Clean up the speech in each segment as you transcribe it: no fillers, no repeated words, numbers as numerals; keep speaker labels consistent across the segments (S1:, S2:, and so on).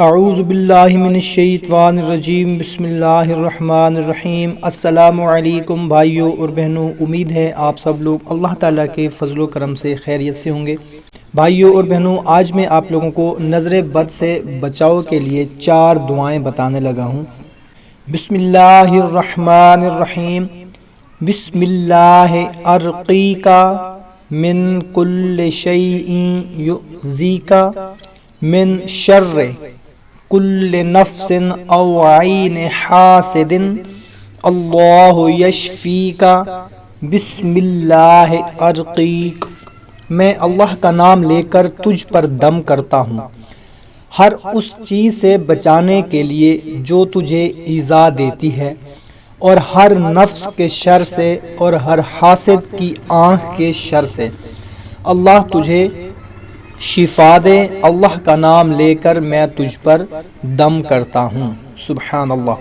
S1: اعوذ باللہ من الشیطان الرجیم، بسم اللہ الرحمن الرحیم۔ السلام علیکم بھائیوں اور بہنوں، امید ہے آپ سب لوگ اللہ تعالیٰ کے فضل و کرم سے خیریت سے ہوں گے۔ بھائیوں اور بہنوں، آج میں آپ لوگوں کو نظر بد سے بچاؤ کے لیے 4 دعائیں بتانے لگا ہوں۔ بسم اللہ الرحمن الرحیم۔ بسم اللہ ارقیک من کل شیء یؤذیک من شر کل نفس او عین حاسد اللہ یشفیک بسم اللہ ارقیک۔ میں اللہ کا نام لے کر تجھ پر دم کرتا ہوں، ہر اس چیز سے بچانے کے لیے جو تجھے ایذا دیتی ہے، اور ہر نفس کے شر سے اور ہر حاسد کی آنکھ کے شر سے۔ اللہ تجھے شفا دے، اللہ کا نام لے کر میں تجھ پر دم کرتا ہوں۔ سبحان اللہ۔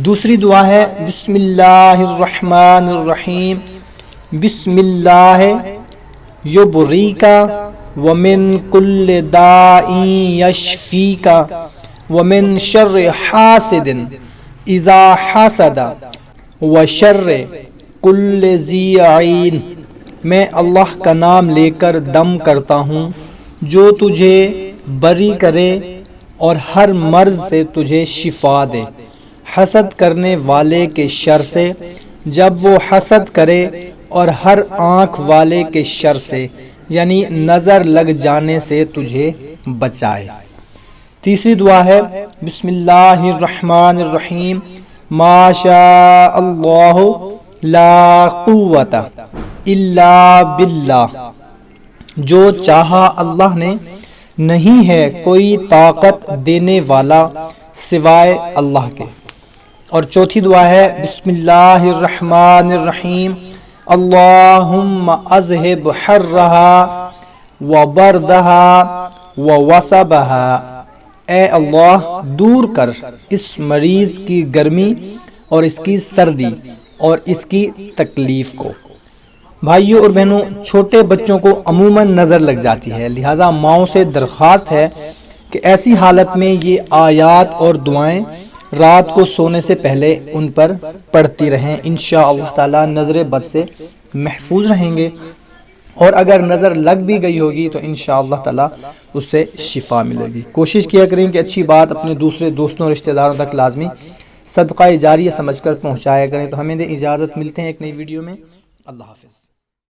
S1: دوسری دعا ہے بسم اللہ الرحمن الرحیم۔ بسم اللہ یبریک ومن کل داء یشفیک ومن شر حاسد اذا حسد وشر کل ذی عین۔ میں اللہ کا نام لے کر دم کرتا ہوں جو تجھے بری کرے اور ہر مرض سے تجھے شفا دے، حسد کرنے والے کے شر سے جب وہ حسد کرے، اور ہر آنکھ والے کے شر سے یعنی نظر لگ جانے سے تجھے بچائے۔ تیسری دعا ہے بسم اللہ الرحمن الرحیم۔ ما شاء اللہ لا قوت الا باللہ۔ جو چاہا اللہ نے، نہیں ہے کوئی طاقت دینے والا سوائے اللہ کے۔ اور چوتھی دعا ہے بسم اللہ الرحمن الرحیم۔ اللہم اذہب حرہا وبردہا ووصبہا۔ اے اللہ، دور کر اس مریض کی گرمی اور اس کی سردی اور اس کی تکلیف کو۔ بھائیوں اور بہنوں، چھوٹے بچوں کو عموماً نظر لگ جاتی ہے، لہٰذا ماؤں سے درخواست ہے کہ ایسی حالت میں یہ آیات اور دعائیں رات کو سونے سے پہلے ان پر پڑھتی رہیں۔ انشاءاللہ تعالی نظر بد سے محفوظ رہیں گے، اور اگر نظر لگ بھی گئی ہوگی تو انشاءاللہ تعالی اس سے شفا ملے گی۔ کوشش کیا کریں کہ اچھی بات اپنے دوسرے دوستوں اور رشتہ داروں تک لازمی صدقہ جاریہ سمجھ کر پہنچایا کریں۔ تو ہمیں دے اجازت، ملتے ہیں ایک نئی ویڈیو میں۔ اللہ حافظ۔